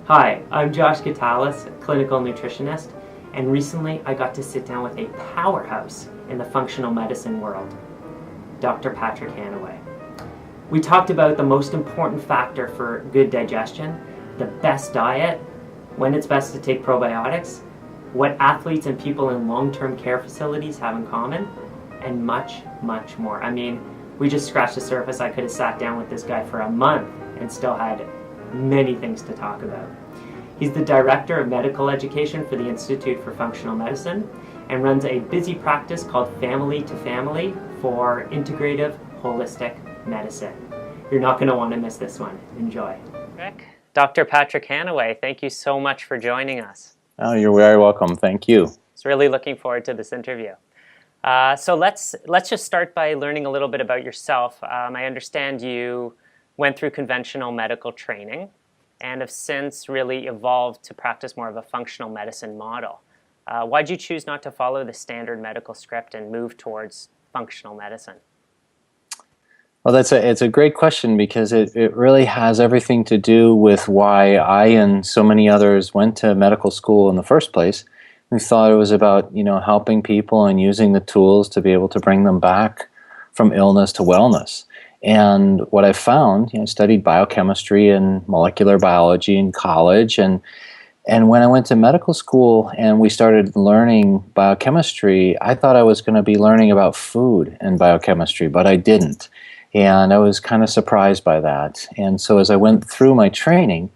Hi, I'm Josh Gitalis, a clinical nutritionist, and recently I got to sit down with a powerhouse in the functional medicine world, Dr. Patrick Hanaway. We talked about the most important factor for good digestion, the best diet, when it's best to take probiotics, what athletes and people in long-term care facilities have in common, and much, much more. I mean, we just scratched the surface. I could have sat down with this guy for a month and still had many things to talk about. He's the Director of Medical Education for the Institute for Functional Medicine and runs a busy practice called Family to Family for integrative holistic medicine. You're not going to want to miss this one. Enjoy. Dr. Patrick Hanaway, thank you so much for joining us. Oh, you're very welcome. Thank you. I was really looking forward to this interview. So let's just start by learning a little bit about yourself. I understand you went through conventional medical training and have since really evolved to practice more of a functional medicine model. Why'd you choose not to follow the standard medical script and move towards functional medicine? Well, it's a great question because it really has everything to do with why I and so many others went to medical school in the first place. We thought it was about, helping people and using the tools to be able to bring them back from illness to wellness. And what I found, I studied biochemistry and molecular biology in college, and when I went to medical school and we started learning biochemistry, I thought I was going to be learning about food and biochemistry, but I didn't. And I was kind of surprised by that. And so as I went through my training,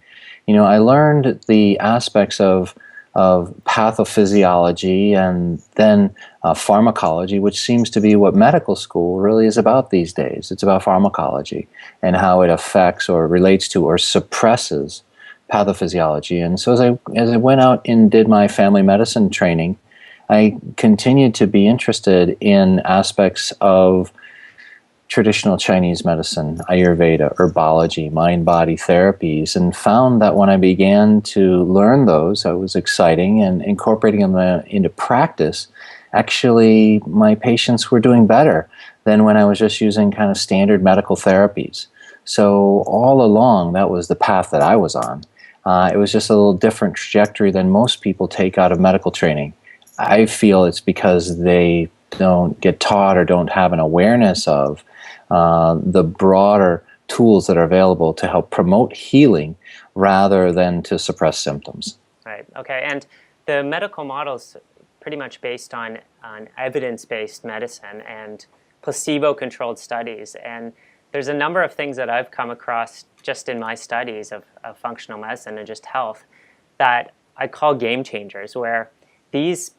I learned the aspects of pathophysiology and then pharmacology, which seems to be what medical school really is about these days. It's about pharmacology and how it affects or relates to or suppresses pathophysiology. And so as I went out and did my family medicine training, I continued to be interested in aspects of traditional Chinese medicine, Ayurveda, herbology, mind-body therapies, and found that when I began to learn those, it was exciting, and incorporating them into practice, actually my patients were doing better than when I was just using kind of standard medical therapies. So all along, that was the path that I was on. It was just a little different trajectory than most people take out of medical training. I feel it's because they don't get taught or don't have an awareness of the broader tools that are available to help promote healing rather than to suppress symptoms. Right. Okay. And the medical model is pretty much based on evidence-based medicine and placebo-controlled studies. And there's a number of things that I've come across just in my studies of functional medicine and just health that I call game changers, where these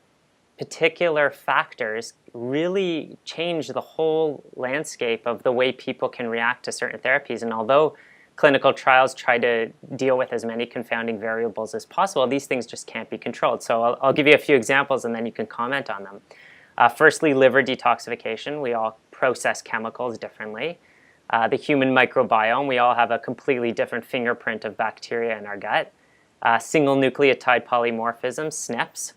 particular factors really change the whole landscape of the way people can react to certain therapies. And although clinical trials try to deal with as many confounding variables as possible, these things just can't be controlled. So I'll give you a few examples and then you can comment on them. Firstly, liver detoxification. We all process chemicals differently. The human microbiome, we all have a completely different fingerprint of bacteria in our gut. Single nucleotide polymorphism, SNPs,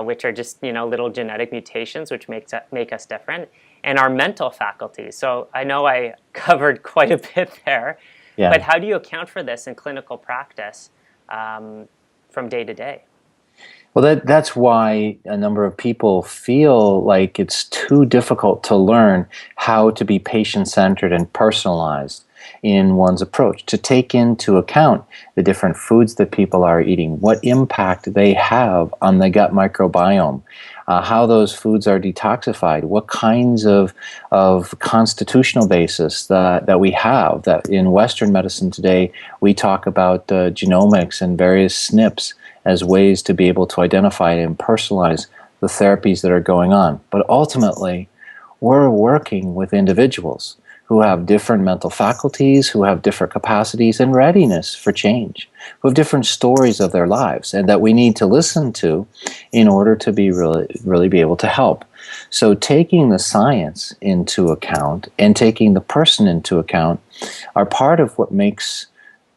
which are just little genetic mutations which make us different, and our mental faculties. So I know I covered quite a bit there, but how do you account for this in clinical practice from day to day? Well, that's why a number of people feel like it's too difficult to learn how to be patient-centered and personalized in one's approach, to take into account the different foods that people are eating, what impact they have on the gut microbiome, how those foods are detoxified, what kinds of constitutional basis that we have. That in Western medicine today, we talk about genomics and various SNPs as ways to be able to identify and personalize the therapies that are going on. But ultimately, we're working with individuals who have different mental faculties, who have different capacities and readiness for change, who have different stories of their lives, and that we need to listen to in order to be really be able to help. So taking the science into account and taking the person into account are part of what makes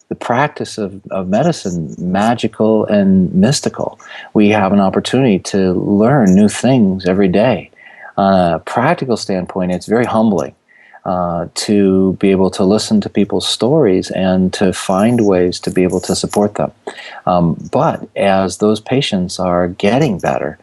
the practice of medicine magical and mystical. We have an opportunity to learn new things every day. On a practical standpoint, it's very humbling. to be able to listen to people's stories and to find ways to be able to support them. But as those patients are getting better,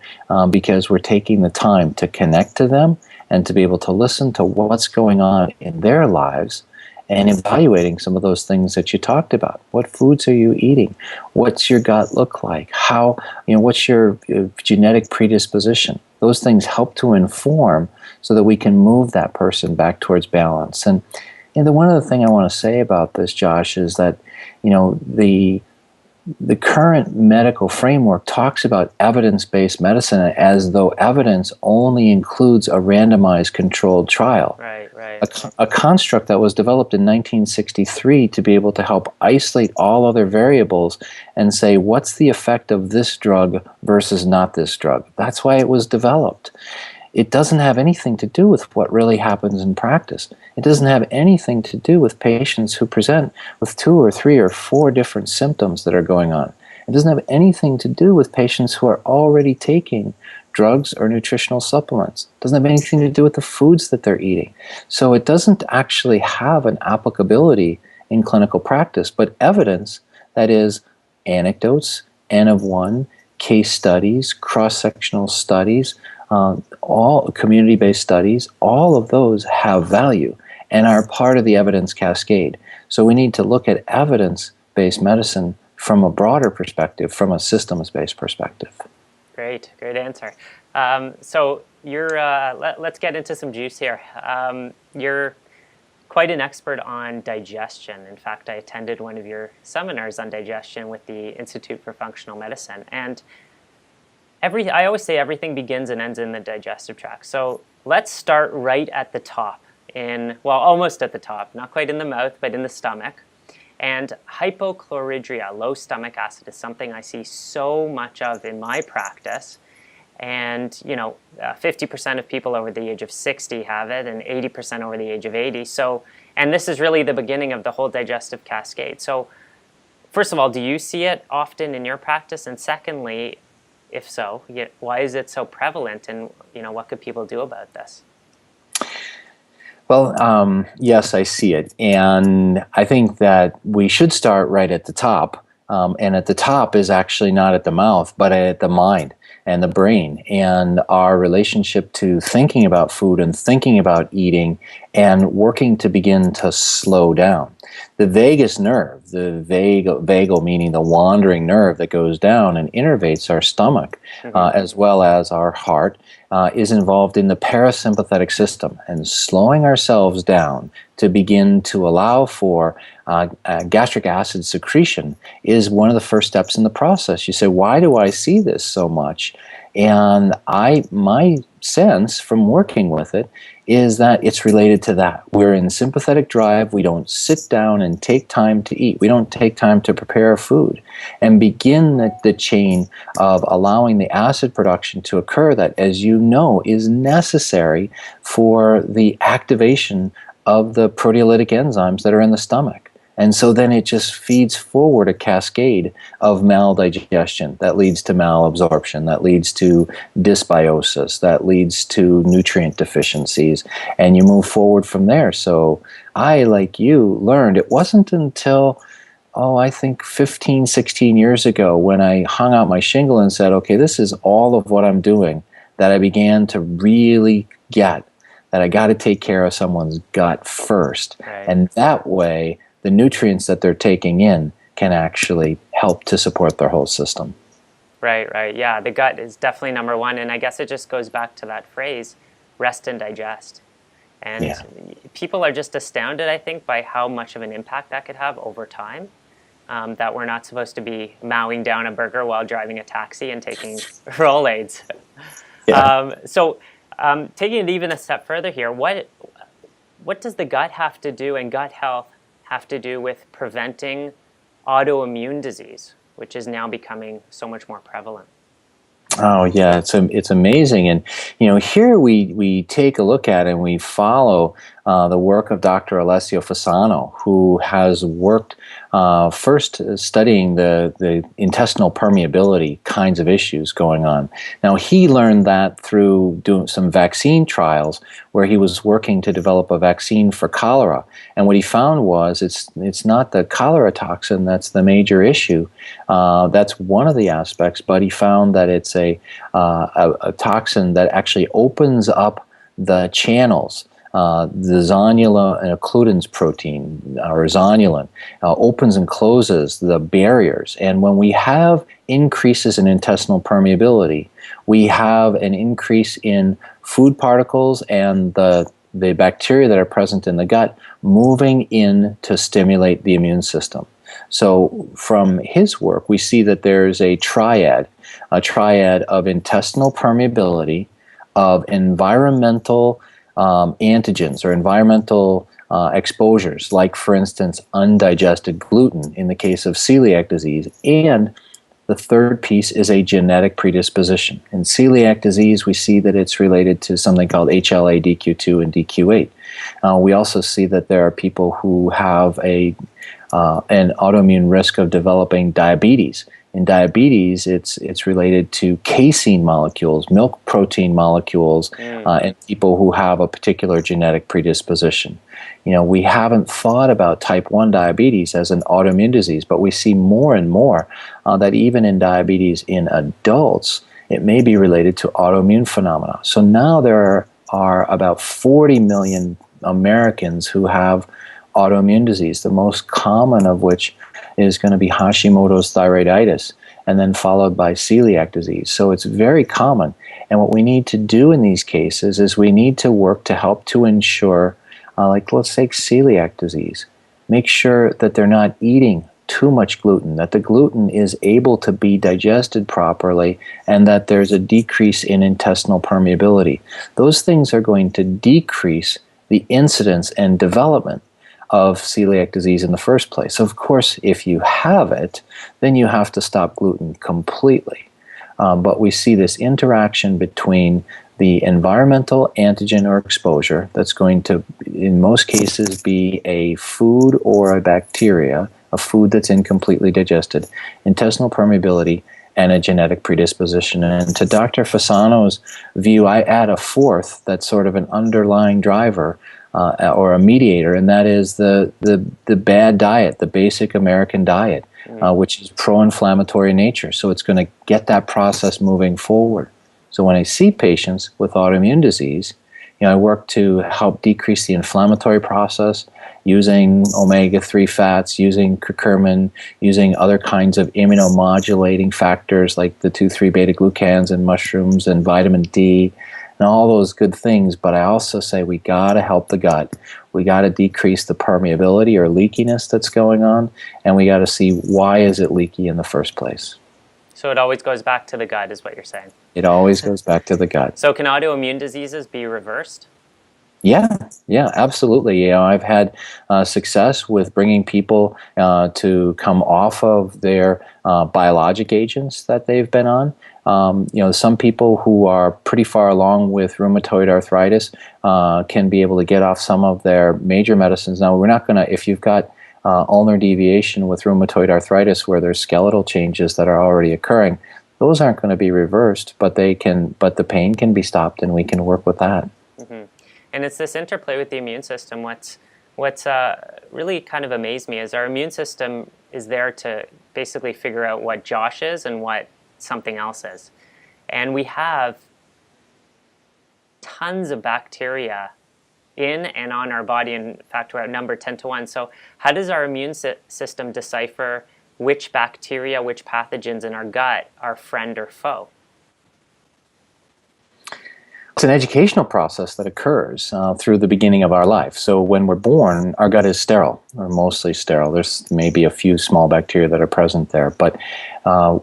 because we're taking the time to connect to them and to be able to listen to what's going on in their lives, and evaluating some of those things that you talked about. What foods are you eating? What's your gut look like? How, what's your genetic predisposition? Those things help to inform so that we can move that person back towards balance. And the one other thing I want to say about this, Josh, is that, the current medical framework talks about evidence-based medicine as though evidence only includes a randomized controlled trial. Right, right. A construct that was developed in 1963 to be able to help isolate all other variables and say, what's the effect of this drug versus not this drug? That's why it was developed. It doesn't have anything to do with what really happens in practice. It doesn't have anything to do with patients who present with 2 or 3 or 4 different symptoms that are going on. It doesn't have anything to do with patients who are already taking drugs or nutritional supplements. It doesn't have anything to do with the foods that they're eating. So it doesn't actually have an applicability in clinical practice, but evidence, that is, anecdotes, N of 1, case studies, cross-sectional studies, all community-based studies, all of those have value and are part of the evidence cascade. So we need to look at evidence-based medicine from a broader perspective, from a systems-based perspective. Great answer. So you're, let's get into some juice here. You're quite an expert on digestion. In fact, I attended one of your seminars on digestion with the Institute for Functional Medicine. And I always say everything begins and ends in the digestive tract. So let's start right at the top, almost at the top, not quite in the mouth, but in the stomach. And hypochlorhydria, low stomach acid, is something I see so much of in my practice. And 50% of people over the age of 60 have it, and 80% over the age of 80. So, and this is really the beginning of the whole digestive cascade. So, first of all, do you see it often in your practice? And secondly, if so, why is it so prevalent, and what could people do about this? Well, yes, I see it, and I think that we should start right at the top, and at the top is actually not at the mouth, but at the mind and the brain, and our relationship to thinking about food and thinking about eating and working to begin to slow down. The vagus nerve, the vagal meaning the wandering nerve that goes down and innervates our stomach, as well as our heart, is involved in the parasympathetic system, and slowing ourselves down to begin to allow for gastric acid secretion is one of the first steps in the process. You say, why do I see this so much? And my sense from working with it is that it's related to that. We're in sympathetic drive. We don't sit down and take time to eat. We don't take time to prepare food and begin the chain of allowing the acid production to occur that, as you know, is necessary for the activation of the proteolytic enzymes that are in the stomach. And so then it just feeds forward a cascade of maldigestion that leads to malabsorption, that leads to dysbiosis, that leads to nutrient deficiencies, and you move forward from there. So I, like you, learned it wasn't until, I think 15, 16 years ago when I hung out my shingle and said, okay, this is all of what I'm doing, that I began to really get that I got to take care of someone's gut first. Right. And that way, the nutrients that they're taking in can actually help to support their whole system. Right. Yeah, the gut is definitely number one. And I guess it just goes back to that phrase, rest and digest. And people are just astounded, I think, by how much of an impact that could have over time. That we're not supposed to be mowing down a burger while driving a taxi and taking Rolaids. Taking it even a step further here, what does the gut have to do, and gut health have to do with preventing autoimmune disease, which is now becoming so much more prevalent? Oh yeah, it's amazing, and here we take a look at and we follow the work of Dr. Alessio Fasano, who has worked first studying the intestinal permeability kinds of issues going on. Now he learned that through doing some vaccine trials where he was working to develop a vaccine for cholera. And what he found was it's not the cholera toxin that's the major issue. That's one of the aspects, but he found that it's a toxin that actually opens up the channels. The zonulin and occludens protein, or zonulin, opens and closes the barriers. And when we have increases in intestinal permeability, we have an increase in food particles and the bacteria that are present in the gut moving in to stimulate the immune system. So from his work, we see that there's a triad of intestinal permeability, of environmental antigens or environmental exposures, like, for instance, undigested gluten in the case of celiac disease. And the third piece is a genetic predisposition. In celiac disease, we see that it's related to something called HLA, DQ2, and DQ8. We also see that there are people who have an autoimmune risk of developing diabetes. In diabetes, it's related to casein molecules, milk protein molecules, in people who have a particular genetic predisposition. We haven't thought about type 1 diabetes as an autoimmune disease, but we see more and more that even in diabetes in adults, it may be related to autoimmune phenomena. So now there are about 40 million Americans who have autoimmune disease, the most common of which is going to be Hashimoto's thyroiditis, and then followed by celiac disease. So it's very common. And what we need to do in these cases is we need to work to help to ensure, like let's take celiac disease, make sure that they're not eating too much gluten, that the gluten is able to be digested properly, and that there's a decrease in intestinal permeability. Those things are going to decrease the incidence and development of celiac disease in the first place. Of course, if you have it, then you have to stop gluten completely. But we see this interaction between the environmental antigen or exposure that's going to, in most cases, be a food or a bacteria, a food that's incompletely digested, intestinal permeability, and a genetic predisposition. And to Dr. Fasano's view, I add a fourth that's sort of an underlying driver, or a mediator, and that is the bad diet, the basic American diet, which is pro-inflammatory in nature. So it's going to get that process moving forward. So when I see patients with autoimmune disease, I work to help decrease the inflammatory process using omega-3 fats, using curcumin, using other kinds of immunomodulating factors like the 2,3-beta-glucans in mushrooms and vitamin D, and all those good things. But I also say we got to help the gut. We got to decrease the permeability or leakiness that's going on, and we got to see why is it leaky in the first place. So it always goes back to the gut, is what you're saying. It always goes back to the gut. So can autoimmune diseases be reversed? Yeah, absolutely. I've had success with bringing people to come off of their biologic agents that they've been on. Some people who are pretty far along with rheumatoid arthritis can be able to get off some of their major medicines. Now, we're not going to, if you've got ulnar deviation with rheumatoid arthritis where there's skeletal changes that are already occurring, those aren't going to be reversed, but the pain can be stopped, and we can work with that. Mm-hmm. And it's this interplay with the immune system. What's really kind of amazed me is our immune system is there to basically figure out what Josh is and what something else is. And we have tons of bacteria in and on our body. In fact, we're outnumbered 10 to 1. So how does our immune system decipher which bacteria, which pathogens in our gut are friend or foe? It's an educational process that occurs through the beginning of our life. So when we're born, our gut is sterile, or mostly sterile. There's maybe a few small bacteria that are present there, but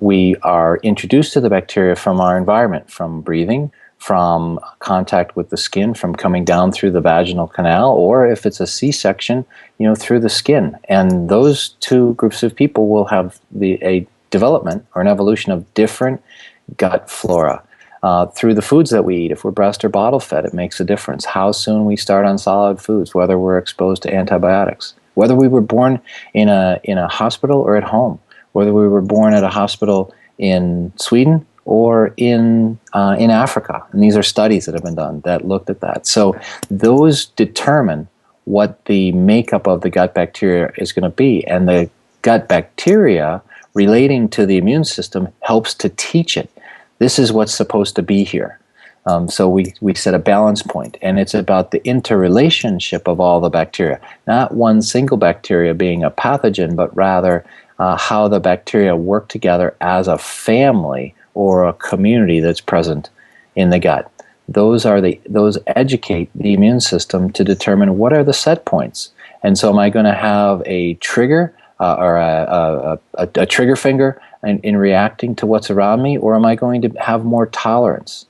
we are introduced to the bacteria from our environment, from breathing, from contact with the skin, from coming down through the vaginal canal, or if it's a C-section, through the skin. And those two groups of people will have a development or an evolution of different gut flora. Through the foods that we eat, if we're breast or bottle fed, it makes a difference. How soon we start on solid foods, whether we're exposed to antibiotics, whether we were born in a hospital or at home, whether we were born at a hospital in Sweden or in Africa. And these are studies that have been done that looked at that. So those determine what the makeup of the gut bacteria is going to be. And the gut bacteria relating to the immune system helps to teach it. This is what's supposed to be here. So we set a balance point, and it's about the interrelationship of all the bacteria. Not one single bacteria being a pathogen, but rather how the bacteria work together as a family or a community that's present in the gut. Those educate the immune system to determine what are the set points. And so am I going to have a trigger or a trigger finger in reacting to what's around me, or am I going to have more tolerance?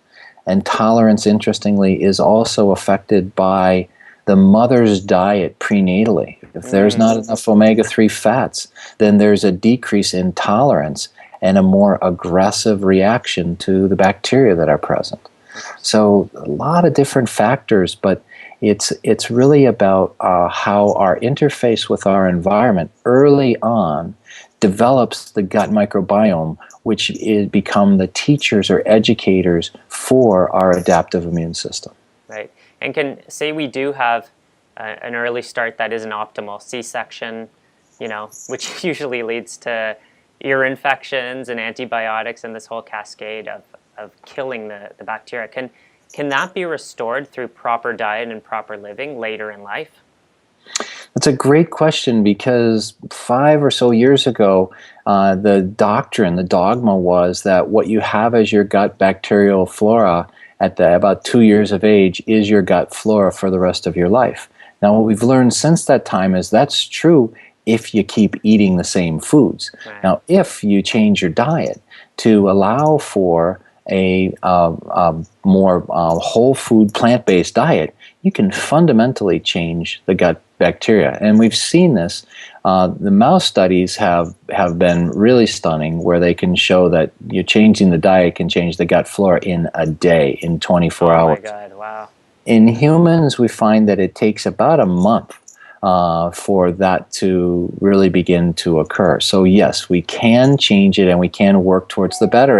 And tolerance, interestingly, is also affected by the mother's diet prenatally. If there's not enough omega-3 fats, then there's a decrease in tolerance and a more aggressive reaction to the bacteria that are present. So a lot of different factors, but it's really about how our interface with our environment early on develops the gut microbiome, which become the teachers or educators for our adaptive immune system. Right. And say we do have an early start that isn't optimal, C-section, which usually leads to ear infections and antibiotics and this whole cascade of killing the bacteria. Can that be restored through proper diet and proper living later in life? That's a great question, because 5 or so years ago, the dogma was that what you have as your gut bacterial flora at about 2 years of age is your gut flora for the rest of your life. Now, what we've learned since that time is that's true if you keep eating the same foods. Right. Now, if you change your diet to allow for a more whole food, plant-based diet, you can fundamentally change the gut bacteria. And we've seen this. The mouse studies have been really stunning, where they can show that you're changing the diet can change the gut flora in a day, in 24 hours. Oh my God, wow. In humans, we find that it takes about a month for that to really begin to occur. So yes, we can change it, and we can work towards the better.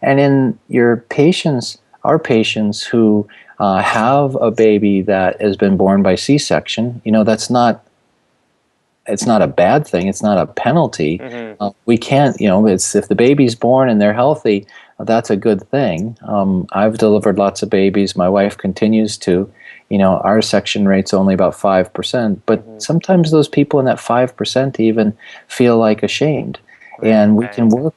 And in your patients, our patients who have a baby that has been born by C-section, it's not a bad thing. It's not a penalty. Mm-hmm. We can't, it's if the baby's born and they're healthy, that's a good thing. I've delivered lots of babies. My wife continues to. Our section rate's only about 5%, but sometimes those people in that 5% even feel like ashamed. Right. And we can work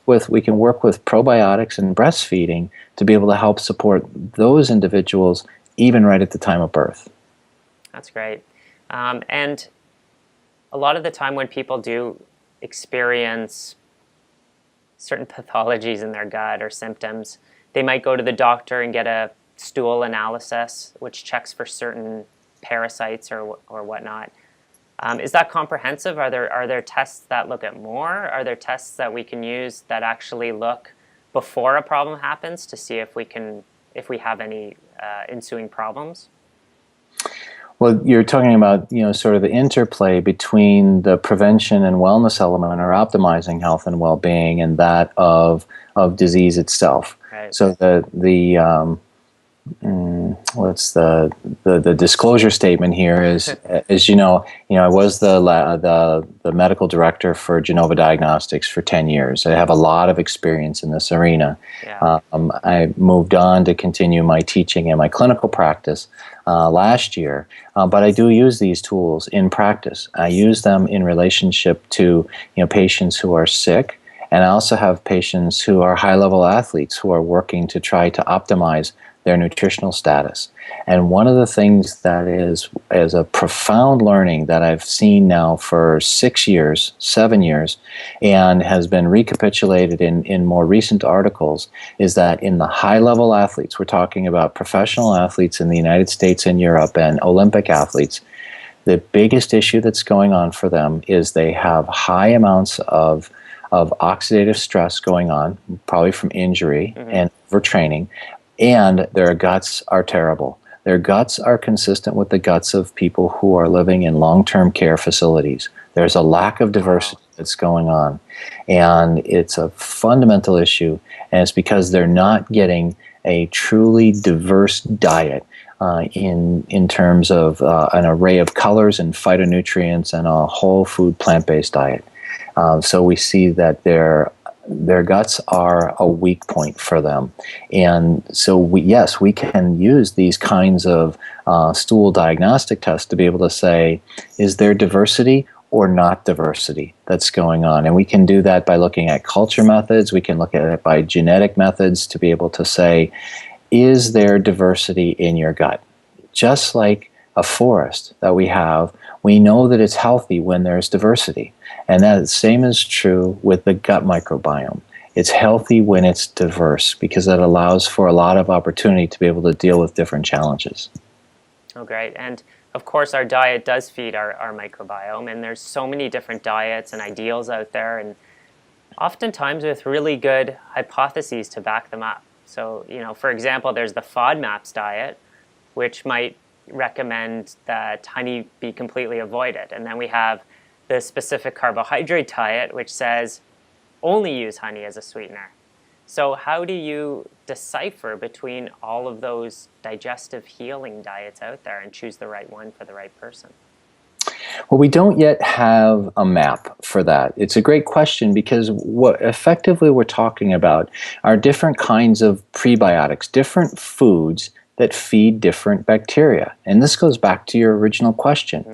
with probiotics and breastfeeding to be able to help support those individuals even right at the time of birth. That's great. And a lot of the time when people do experience certain pathologies in their gut or symptoms, they might go to the doctor and get a stool analysis, which checks for certain parasites or whatnot. Is that comprehensive? Are there tests that look at more? Are there tests that we can use that actually look before a problem happens to see if we have any ensuing problems? Well, you're talking about sort of the interplay between the prevention and wellness element, or optimizing health and well-being, and that of disease itself. Right. So what's the disclosure statement here is I was the medical director for Genova Diagnostics for 10 years. I have a lot of experience in this arena. Yeah. I moved on to continue my teaching and my clinical practice last year, but I do use these tools in practice. I use them in relationship to patients who are sick, and I also have patients who are high-level athletes who are working to try to optimize their nutritional status. And one of the things that is a profound learning that I've seen now for 7 years, and has been recapitulated in more recent articles, is that in the high-level athletes, we're talking about professional athletes in the United States and Europe and Olympic athletes, the biggest issue that's going on for them is they have high amounts of oxidative stress going on, probably from injury and overtraining, and their guts are terrible. Their guts are consistent with the guts of people who are living in long-term care facilities. There's a lack of diversity that's going on. And it's a fundamental issue, and it's because they're not getting a truly diverse diet in terms of an array of colors and phytonutrients and a whole food plant-based diet. So we see that their guts are a weak point for them. And so we can use these kinds of stool diagnostic tests to be able to say, is there diversity or not diversity that's going on? And we can do that by looking at culture methods. We can look at it by genetic methods to be able to say, is there diversity in your gut? Just like a forest that we have, we know that it's healthy when there's diversity. And that same is true with the gut microbiome. It's healthy when it's diverse because it allows for a lot of opportunity to be able to deal with different challenges. Oh, great. And of course, our diet does feed our microbiome, and there's so many different diets and ideals out there, and oftentimes with really good hypotheses to back them up. So, for example, there's the FODMAPs diet, which might recommend that honey be completely avoided. And then we have the specific carbohydrate diet, which says only use honey as a sweetener. So how do you decipher between all of those digestive healing diets out there and choose the right one for the right person? Well, we don't yet have a map for that. It's a great question because what effectively we're talking about are different kinds of prebiotics, different foods that feed different bacteria. And this goes back to your original question.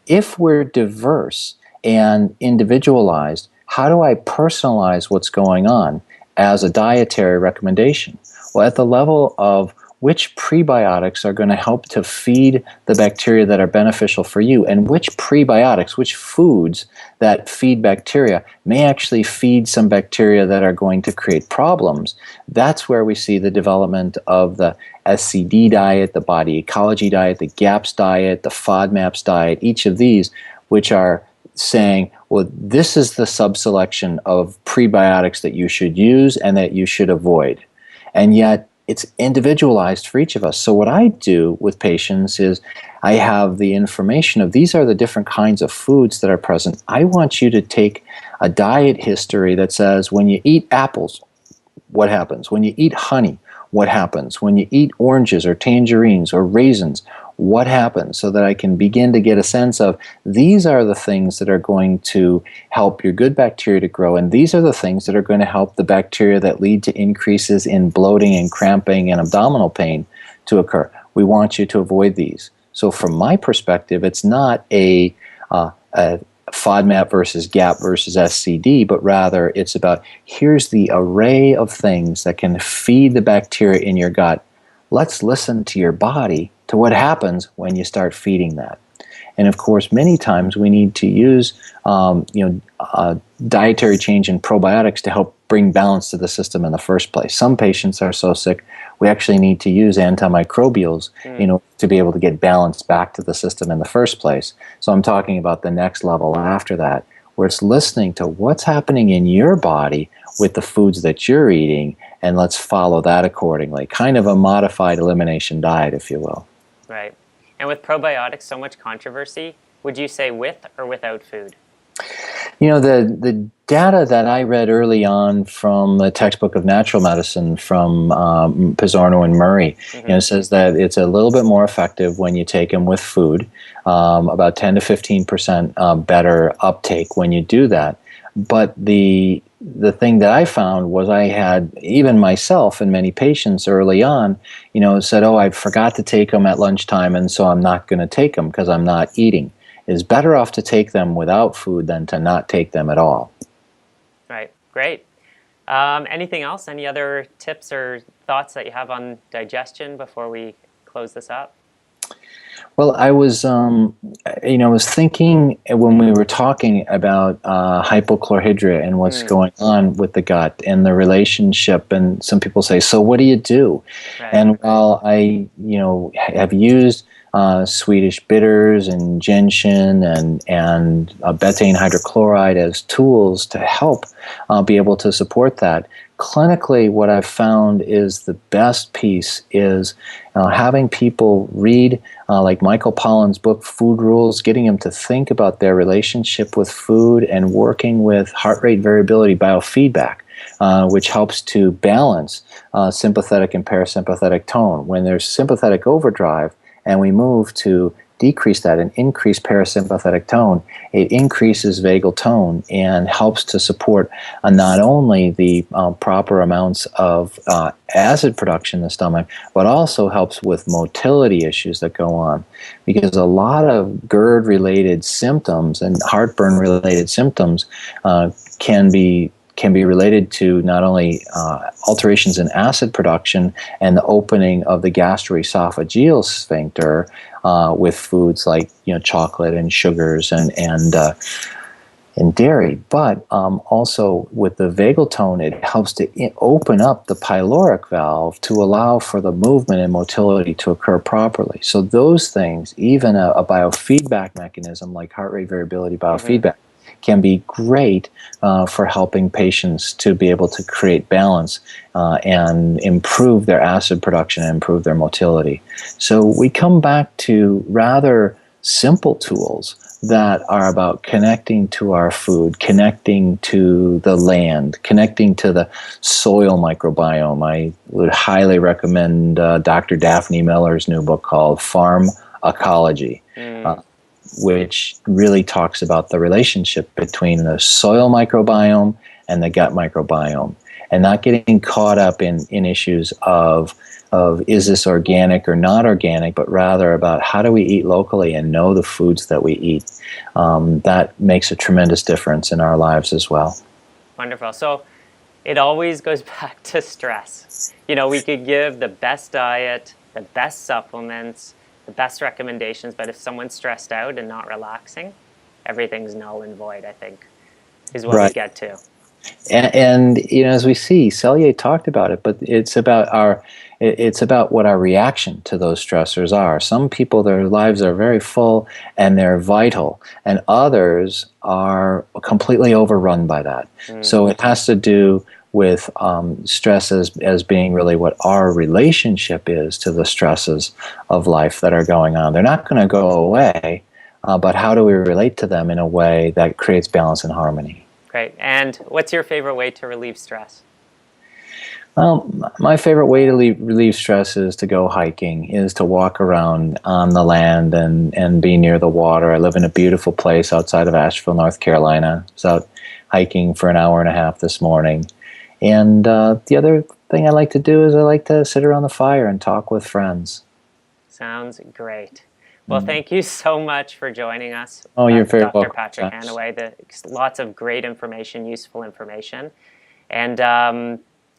If we're diverse and individualized, how do I personalize what's going on as a dietary recommendation? Well, at the level of which prebiotics are going to help to feed the bacteria that are beneficial for you, and which prebiotics, which foods that feed bacteria may actually feed some bacteria that are going to create problems. That's where we see the development of the SCD diet, the body ecology diet, the GAPS diet, the FODMAPs diet, each of these, which are saying, well, this is the subselection of prebiotics that you should use and that you should avoid. And yet, it's individualized for each of us. So what I do with patients is I have the information of these are the different kinds of foods that are present. I want you to take a diet history that says when you eat apples, what happens? When you eat honey, what happens? When you eat oranges or tangerines or raisins, what happens? So that I can begin to get a sense of these are the things that are going to help your good bacteria to grow, and these are the things that are going to help the bacteria that lead to increases in bloating and cramping and abdominal pain to occur. We want you to avoid these. So from my perspective, it's not a FODMAP versus GAP versus SCD, but rather it's about here's the array of things that can feed the bacteria in your gut. Let's listen to your body to what happens when you start feeding that. And of course, many times we need to use dietary change in probiotics to help bring balance to the system in the first place. Some patients are so sick, we actually need to use antimicrobials to be able to get balance back to the system in the first place. So I'm talking about the next level after that, where it's listening to what's happening in your body with the foods that you're eating, and let's follow that accordingly. Kind of a modified elimination diet, if you will. Right. And with probiotics, so much controversy. Would you say with or without food? The data that I read early on from the textbook of natural medicine from Pizzorno and Murray, says that it's a little bit more effective when you take them with food, about 10 to 15% better uptake when you do that. But the thing that I found was I had, even myself and many patients early on, said, oh, I forgot to take them at lunchtime, and so I'm not going to take them because I'm not eating. It's better off to take them without food than to not take them at all. Right. Great. Anything else? Any other tips or thoughts that you have on digestion before we close this up? Well, I was thinking when we were talking about hypochlorhydria and what's going on with the gut and the relationship, and some people say, so what do you do? Right. And while I, have used Swedish bitters and gentian and betaine hydrochloride as tools to help be able to support that. Clinically, what I've found is the best piece is having people read, like Michael Pollan's book, Food Rules, getting them to think about their relationship with food and working with heart rate variability biofeedback, which helps to balance sympathetic and parasympathetic tone. When there's sympathetic overdrive and we move to decrease that and increase parasympathetic tone, it increases vagal tone and helps to support not only the proper amounts of acid production in the stomach, but also helps with motility issues that go on. Because a lot of GERD-related symptoms and heartburn-related symptoms can be related to not only alterations in acid production and the opening of the gastroesophageal sphincter with foods like chocolate and sugars and dairy, but also with the vagal tone, it helps to open up the pyloric valve to allow for the movement and motility to occur properly. So those things, even a biofeedback mechanism like heart rate variability biofeedback, can be great for helping patients to be able to create balance and improve their acid production and improve their motility. So we come back to rather simple tools that are about connecting to our food, connecting to the land, connecting to the soil microbiome. I would highly recommend Dr. Daphne Miller's new book called Farm Ecology. Which really talks about the relationship between the soil microbiome and the gut microbiome, and not getting caught up in issues of is this organic or not organic, but rather about how do we eat locally and know the foods that we eat. That makes a tremendous difference in our lives as well. Wonderful. So it always goes back to stress. We could give the best diet, the best supplements, the best recommendations, but if someone's stressed out and not relaxing, everything's null and void, I think, is what we get to. And as we see, Selye talked about it, but it's about what our reaction to those stressors are. Some people, their lives are very full and they're vital, and others are completely overrun by that. So it has to do with stress as being really what our relationship is to the stresses of life that are going on. They're not going to go away, but how do we relate to them in a way that creates balance and harmony? Great. And what's your favorite way to relieve stress? Well, my favorite way to relieve stress is to go hiking, is to walk around on the land and be near the water. I live in a beautiful place outside of Asheville, North Carolina. I was out hiking for an hour and a half this morning. And the other thing I like to do is I like to sit around the fire and talk with friends. Sounds great. Well, thank you so much for joining us. Oh, you're very welcome. Dr. Patrick Hanaway. Lots of great information, useful information. And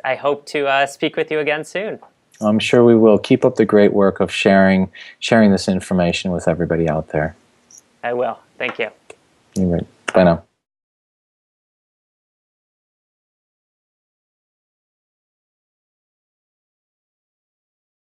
I hope to speak with you again soon. I'm sure we will. Keep up the great work of sharing this information with everybody out there. I will. Thank you. You're right. Bye now.